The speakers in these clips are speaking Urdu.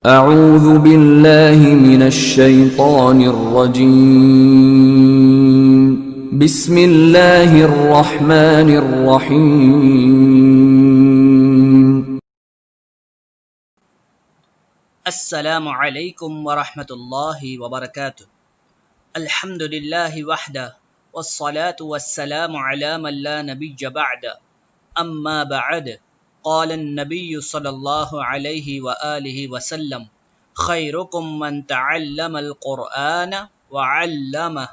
اعوذ باللہ من الشیطان الرجیم بسم اللہ الرحمن الرحیم السلام علیکم ورحمۃ اللہ وبرکاتہ۔ الحمد للہ وحدہ والصلاة والسلام علی من لا نبی بعد، اما بعد، قال النبی صلی اللہ علیہ وآلہ وسلم خیرکم من تعلم القرآن وعلمہ۔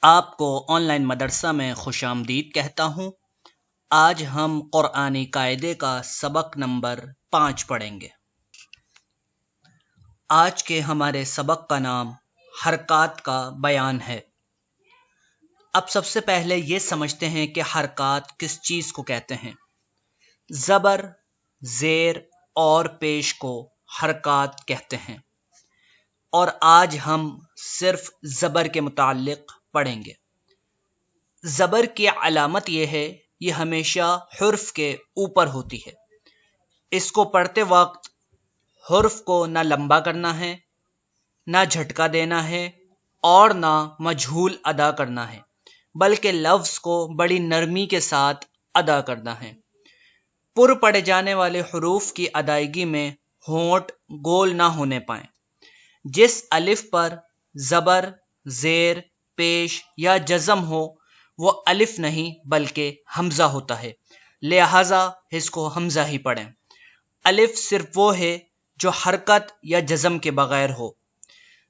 آپ کو آن لائن مدرسہ میں خوش آمدید کہتا ہوں۔ آج ہم قرآنی قاعدے کا سبق نمبر 5 پڑھیں گے۔ آج کے ہمارے سبق کا نام حرکات کا بیان ہے۔ اب سب سے پہلے یہ سمجھتے ہیں کہ حرکات کس چیز کو کہتے ہیں۔ زبر، زیر اور پیش کو حرکات کہتے ہیں، اور آج ہم صرف زبر کے متعلق پڑھیں گے۔ زبر کی علامت یہ ہے، یہ ہمیشہ حرف کے اوپر ہوتی ہے۔ اس کو پڑھتے وقت حرف کو نہ لمبا کرنا ہے، نہ جھٹکا دینا ہے، اور نہ مجہول ادا کرنا ہے، بلکہ لفظ کو بڑی نرمی کے ساتھ ادا کرنا ہے۔ پر پڑھے جانے والے حروف کی ادائیگی میں ہونٹ گول نہ ہونے پائیں۔ جس الف پر زبر، زیر، پیش یا جزم ہو وہ الف نہیں بلکہ حمزہ ہوتا ہے، لہذا اس کو حمزہ ہی پڑھیں۔ الف صرف وہ ہے جو حرکت یا جزم کے بغیر ہو۔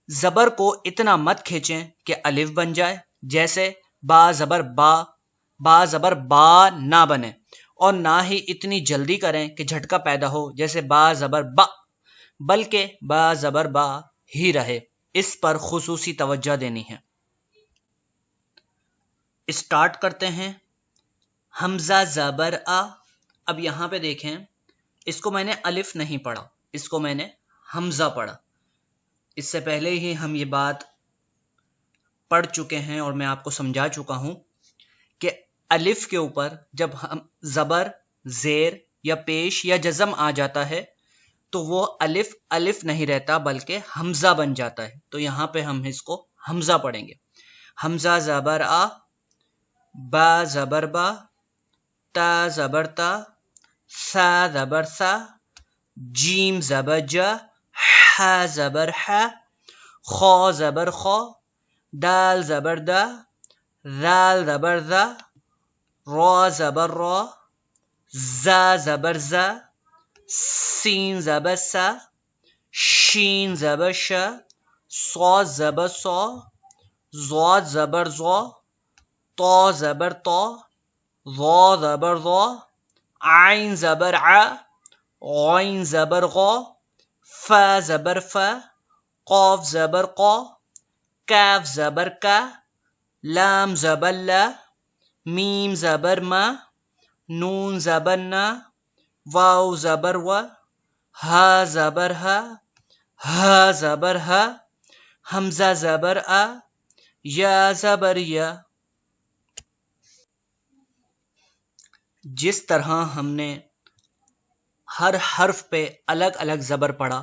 زبر کو اتنا مت کھینچیں کہ الف بن جائے، جیسے با زبر با، با زبر با نہ بنے، اور نہ ہی اتنی جلدی کریں کہ جھٹکا پیدا ہو، جیسے با زبر با، بلکہ با زبر با ہی رہے۔ اس پر خصوصی توجہ دینی ہے۔ اسٹارٹ کرتے ہیں۔ حمزہ زبر آ۔ اب یہاں پہ دیکھیں، اس کو میں نے الف نہیں پڑھا، اس کو میں نے حمزہ پڑھا۔ اس سے پہلے ہی ہم یہ بات پڑھ چکے ہیں اور میں آپ کو سمجھا چکا ہوں کہ الف کے اوپر جب ہم زبر، زیر یا پیش یا جزم آ جاتا ہے تو وہ الف الف نہیں رہتا بلکہ حمزہ بن جاتا ہے۔ تو یہاں پہ ہم اس کو حمزہ پڑھیں گے۔ حمزہ زبر آ، با زبر با، تا زبر تا، سا زبر سا، جیم زبر جا، ح زبر ح، خا زبر خا، دال زبر دا، ذال زبر ذا، را زبر را، زا زبر زا، سین زبر سا، شین زبر شا، صاد زبر صا، ضاد زبر ضا، طا زبر طا، ظا زبر ظا، عین زبر ع، غین زبر غا، فا زبر فا، قاف زبر قا، کاف زبر کا، لام زبر لا، میم زبر ما، نون زبر نا، واو زبر و، ہا زبر ہا، ہا زبر ہا، حمزہ زبر آ، یا زبر یا۔ جس طرح ہم نے ہر حرف پہ الگ الگ زبر پڑھا،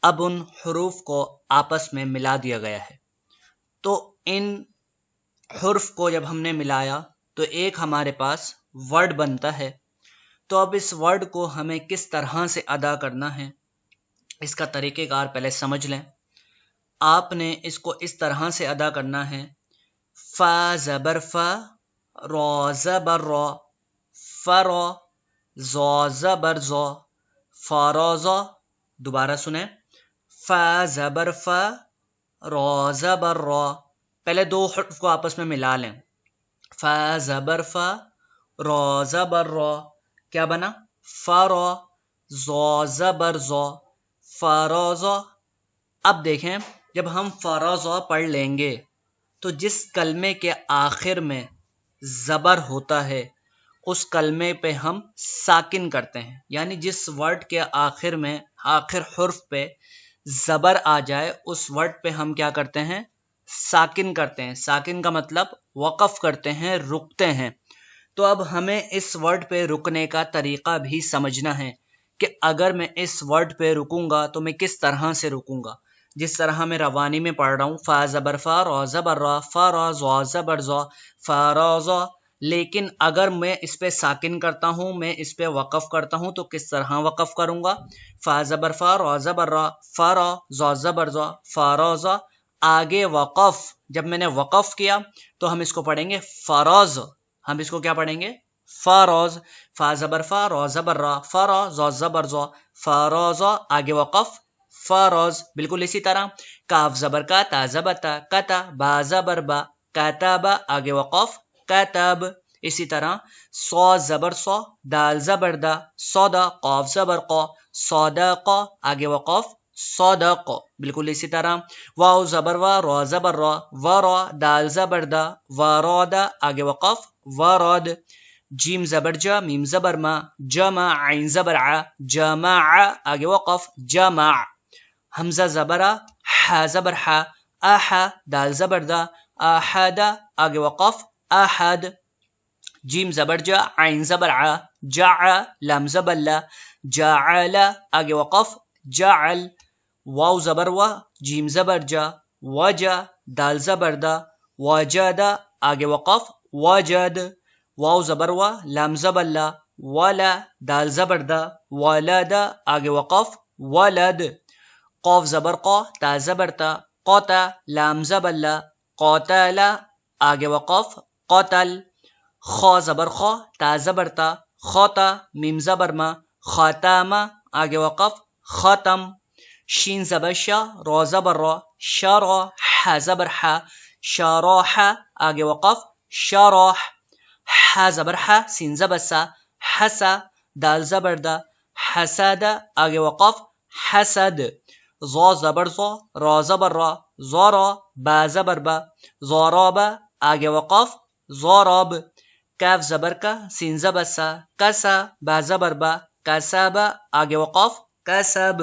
اب ان حروف کو آپس میں ملا دیا گیا ہے۔ تو ان حرف کو جب ہم نے ملایا تو ایک ہمارے پاس ورڈ بنتا ہے۔ تو اب اس ورڈ کو ہمیں کس طرح سے ادا کرنا ہے، اس کا طریقہ کار پہلے سمجھ لیں۔ آپ نے اس کو اس طرح سے ادا کرنا ہے: فا زبر فا، را زبر را، فرا، زا زبر زا، فارازا۔ دوبارہ سنیں، فا زبر فا، را زبر را۔ پہلے دو حرف کو آپس میں ملا لیں، فا زبر فا، را زبر را، کیا بنا؟ فرا، زا زبر زا، فرازا۔ اب دیکھیں، جب ہم فرازا پڑھ لیں گے تو جس کلمے کے آخر میں زبر ہوتا ہے اس کلمے پہ ہم ساکن کرتے ہیں، یعنی جس ورڈ کے آخر میں آخر حرف پہ زبر آ جائے اس ورڈ پہ ہم کیا کرتے ہیں؟ ساکن کرتے ہیں۔ ساکن کا مطلب وقف کرتے ہیں، رکتے ہیں۔ تو اب ہمیں اس ورڈ پہ رکنے کا طریقہ بھی سمجھنا ہے کہ اگر میں اس ورڈ پہ رکوں گا تو میں کس طرح سے رکوں گا، جس طرح میں روانی میں پڑھ رہا ہوں، فا زبر فا، را زبر را، فا را، زا زبر زا، فا را زا۔ لیکن اگر میں اس پہ ساکن کرتا ہوں، میں اس پہ وقف کرتا ہوں تو کس طرح وقف کروں گا، فا زبر فا، را زبر را، فا را، زا زبر زا، فا را زا۔ آگے وقف، جب میں نے وقف کیا تو ہم اس کو پڑھیں گے فراز، ہم اس کو کیا پڑھیں گے، فاروز۔ فا زبر فا، را زبر را، فا را، زا زبر زا، فارازا۔ آگے وقف فاروز۔ بالکل اسی طرح کاف زبر کا، تا زبر تا، کتا، با زبر با، کتابا۔ آگے وقف کتاب۔ اسی طرح صا زبر صا، دال زبر دا، صدا، قاف زبر قا، صدقا۔ آگے وقف صدق۔ بالکل اسی طرح واو زبر وا، را زبر را، ورا، دال زبر دا، ورادا۔ آگے وقف وراد۔ جیم زبر جا، میم زبر ما، جمع، عین زبر ع، جمع۔ آگے وقف جمع۔ حمزہ زبر ا، ح زبر ح، اح، دال زبر دا، احد۔ آگے وقف احد۔ جیم زبر جا، عین زبر ع، جع، لام زبر لا، جعل۔ آگے وقف جعل۔ واو زبر وا، جیم زبر جا، وجا، دال زبر دا، وجد۔ آگے وقف وجد۔ واو زبر وا، لام زبر لا، ولا، دال زبر دا، ولد۔ آگے وقف ولد۔ قاف زبر قا، تا زبر تا، قتا، لام زبر لا، قاتل۔ آگے وقف قتل۔ خا زبر خا، تا زبر تا، خطا، میم زبر ما، ختم۔ آگے وقف ختم۔ شین زبر شا، را زبر را، شرا، ح زبر ح، شراح۔ آگے وقف شراح۔ ح زبر ح، سین زبر سا، حسا، دال زبر دا، حسد۔ آگے وقف حسد۔ ظا زبر ظا، را زبر را، زارا، با زبر با، زارابا۔ آگے وقف زاراب۔ کاف زبر کا، سین زبر سا، کسا، با زبر با، کسابا۔ آگے وقف کسب۔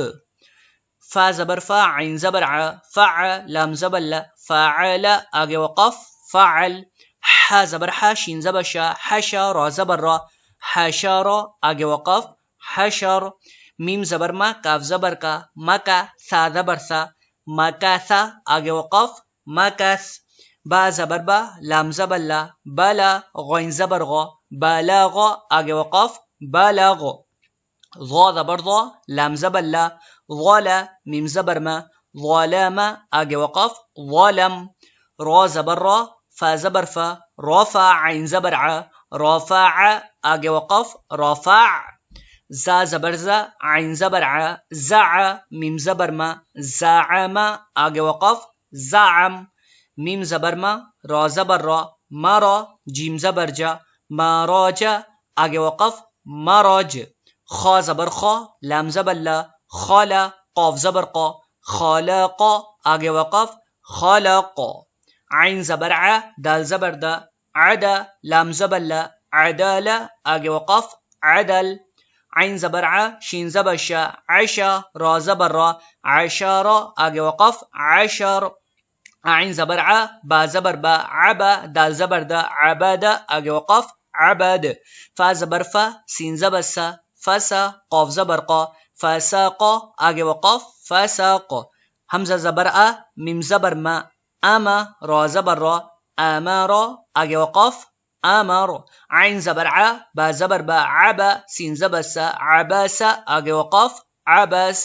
فا زبر فا، عین زبر ع، فع، لام زبر لا، فعل۔ آگے وقف فعل۔ ح زبر ح، شین زبر شا، حشا، را زبر را، حشرا۔ آگے وقف حشر۔ میم زبر ما، کاف زبر کا، مکا، سا زبر سا، مکاسا۔ آگے وقف مکس۔ با زبر با، لام زبر لا، بلا، غین زبر غا، بلاغا۔ آگے وقف بلغ۔ ظا زبر ظا، لام زبر لا، ظلا، میم زبر ما، ظلم۔ آگے وقف ظلم۔ را زبر را، فا زبر فا، رفع، عین زبر ع، رفع۔ آگے وقف رفع۔ زا زبر زا، عین زبر ع، زع، میم زبر ما، زعم۔ آگے وقف زعم۔ میم زبر ما، را زبر را، مرا، جیم زبر جا، ماراج۔ آگے وقف مراج۔ خا زبر خا، لام زبر لا، خلا، قاف زبر قا، خلق۔ آگے وقف خلق۔ عین زبر ع، دال زبر دا، عدا، لام زبر لا، عدل۔ آگے وقف عدل۔ عین زبر ع، شین زبر شا، عشا، را زبر را، عشارا۔ آگے وقف عشر۔ عین زبر ع، با زبر با، عبا، دال زبر دا، عبد۔ آگے وقف عبد۔ فا زبر فا، سین زبر سا، فسا، قاف زبر قا، فساقا۔ آگے وقف فساق۔ حمزہ زبر ا، میم زبر ما، اما، را زبر را، امارا۔ آگے وقف امر۔ عین زبر ع، با زبر با، عبا، سین زبر سا، عباسا۔ آگے وقف عبس۔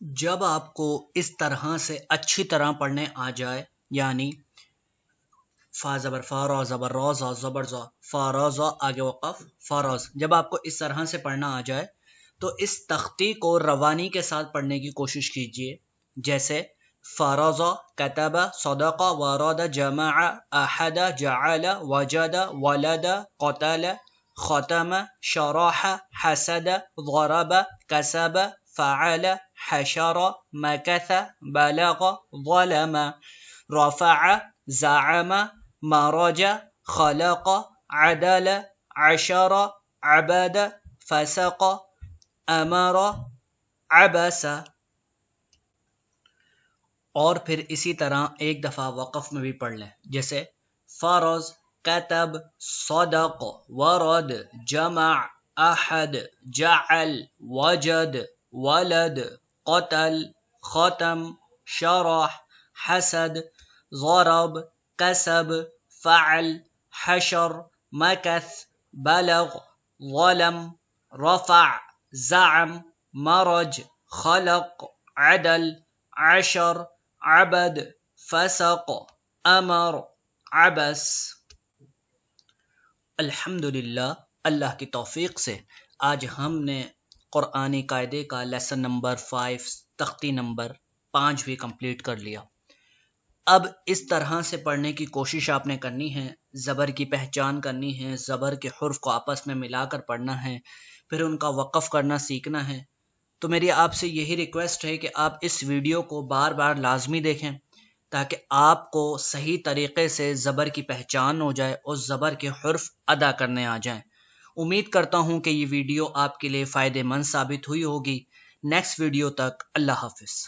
جب آپ کو اس طرح سے اچھی طرح پڑھنے آ جائے، یعنی فا زبر فا، را زبر را، زا زبر زا، فارازا، آگے وقف فاراز، جب آپ کو اس طرح سے پڑھنا آ جائے تو اس تختی کو روانی کے ساتھ پڑھنے کی کوشش کیجیے، جیسے فارازا، کتبا، صدقا، واراد، جمع، احد، جعل، وجد، ولد، قتل، ختم، شرح، حسد، ضرب، کسب، فعل، حشر، مکث، بلغ، ظلم، رفع، زعم، مرج، خلق، عدل، عشر، عبد، فسق، امر، عبس۔ اور پھر اسی طرح ایک دفعہ وقف میں بھی پڑھ لیں، جیسے فرض، کتب، صدق، ورد، جمع، أحد جعل وجد ولد قتل ختم شرح حسد ضرب كسب فعل حشر مكث بلغ ظلم رفع زعم مرج خلق عدل عشر عبد فسق امر عبس۔ الحمدللہ، اللہ کی توفیق سے آج ہم نے قرآنی قاعدے کا لیسن نمبر 5 تختی نمبر 5 بھی کمپلیٹ کر لیا۔ اب اس طرح سے پڑھنے کی کوشش آپ نے کرنی ہے، زبر کی پہچان کرنی ہے، زبر کے حرف کو آپس میں ملا کر پڑھنا ہے، پھر ان کا وقف کرنا سیکھنا ہے۔ تو میری آپ سے یہی ریکویسٹ ہے کہ آپ اس ویڈیو کو بار بار لازمی دیکھیں تاکہ آپ کو صحیح طریقے سے زبر کی پہچان ہو جائے اور زبر کے حرف ادا کرنے آ جائیں۔ امید کرتا ہوں کہ یہ ویڈیو آپ کے لیے فائدہ مند ثابت ہوئی ہوگی۔ نیکسٹ ویڈیو تک اللہ حافظ۔